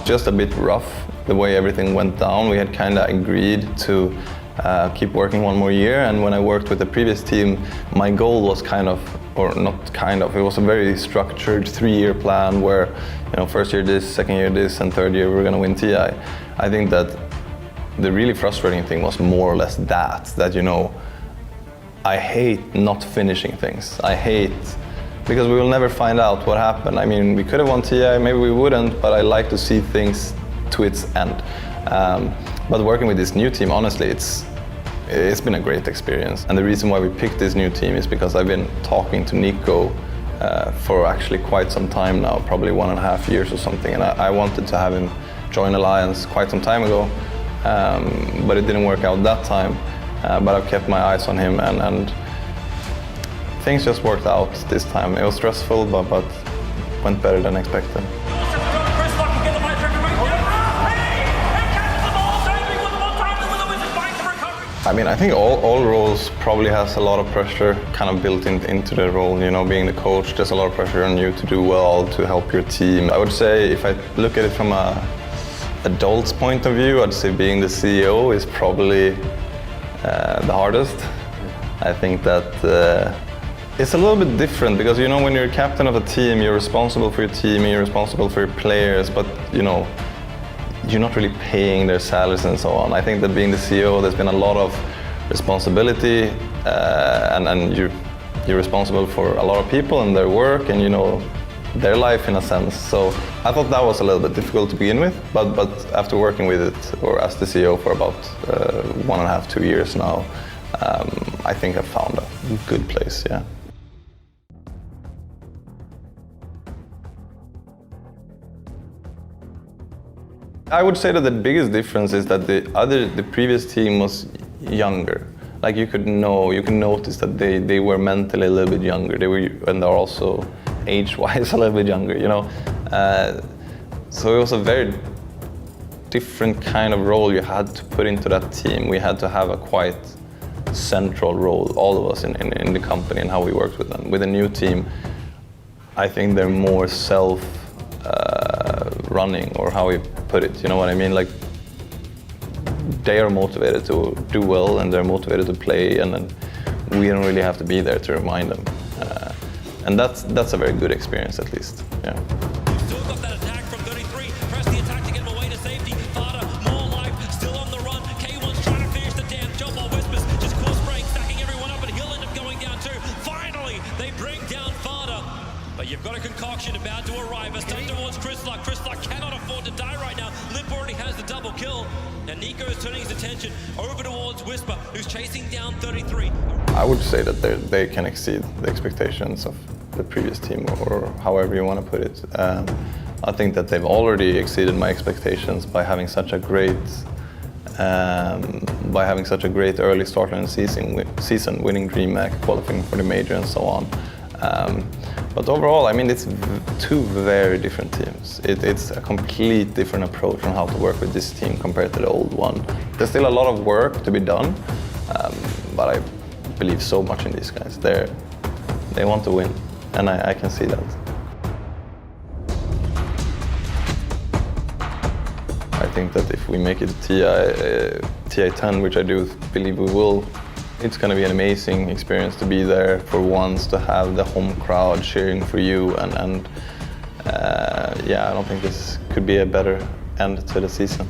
just a bit rough the way everything went down. We had kind of agreed to keep working one more year, and when I worked with the previous team, my goal was it was a very structured 3-year plan where, first year this, second year this, and third year we're going to win TI. I think that the really frustrating thing was more or less that I hate not finishing things. I hate, because we will never find out what happened. I mean, we could have won TI, maybe we wouldn't, but I like to see things to its end. But working with this new team, honestly, it's been a great experience. And the reason why we picked this new team is because I've been talking to Nico for actually quite some time now, probably 1.5 years or something. And I wanted to have him join Alliance quite some time ago, but it didn't work out that time. But I've kept my eyes on him, and things just worked out this time. It was stressful, but went better than expected. I mean, I think all roles probably has a lot of pressure kind of built into the role. Being the coach, there's a lot of pressure on you to do well, to help your team. I would say, if I look at it from an adult's point of view, I'd say being the CEO is probably the hardest. I think that it's a little bit different because, when you're captain of a team, you're responsible for your team and you're responsible for your players, but, you're not really paying their salaries and so on. I think that being the CEO, there's been a lot of responsibility, and you're responsible for a lot of people and their work and their life in a sense. So I thought that was a little bit difficult to begin with, but after working with it, or as the CEO for about 1.5, 2 years now, I think I've found a good place, yeah. I would say that the biggest difference is that the previous team was younger. Like you can notice that they were mentally a little bit younger. And they're also age-wise a little bit younger, So it was a very different kind of role you had to put into that team. We had to have a quite central role, all of us in the company and how we worked with them. With a new team, I think they're more running, or how we put it, you know what I mean? Like, they are motivated to do well and they're motivated to play, and then we don't really have to be there to remind them. And that's a very good experience, at least, yeah. Still got that attack from 33, press the attack to get him away to safety. Fata, more life, still on the run. K1's trying to finish the damn job while Whispers just course break, stacking everyone up, and he'll end up going down too. Finally, they bring down Fata. But you've got a concoction about to arrive. A stunt towards Chris Luck. Chris Luck cannot afford to die right now. Limmp already has the double kill. And Nico is turning his attention over towards Whisper, who's chasing down 33. I would say that they can exceed the expectations of the previous team, or however you want to put it. I think that they've already exceeded my expectations by having such a great early start in the season, winning DreamHack, qualifying for the major, and so on. But overall, I mean, it's two very different teams. It's a complete different approach on how to work with this team compared to the old one. There's still a lot of work to be done, but I believe so much in these guys. They want to win, and I can see that. I think that if we make it TI 10, which I do believe we will, it's going to be an amazing experience to be there for once, to have the home crowd cheering for you, and yeah, I don't think this could be a better end to the season.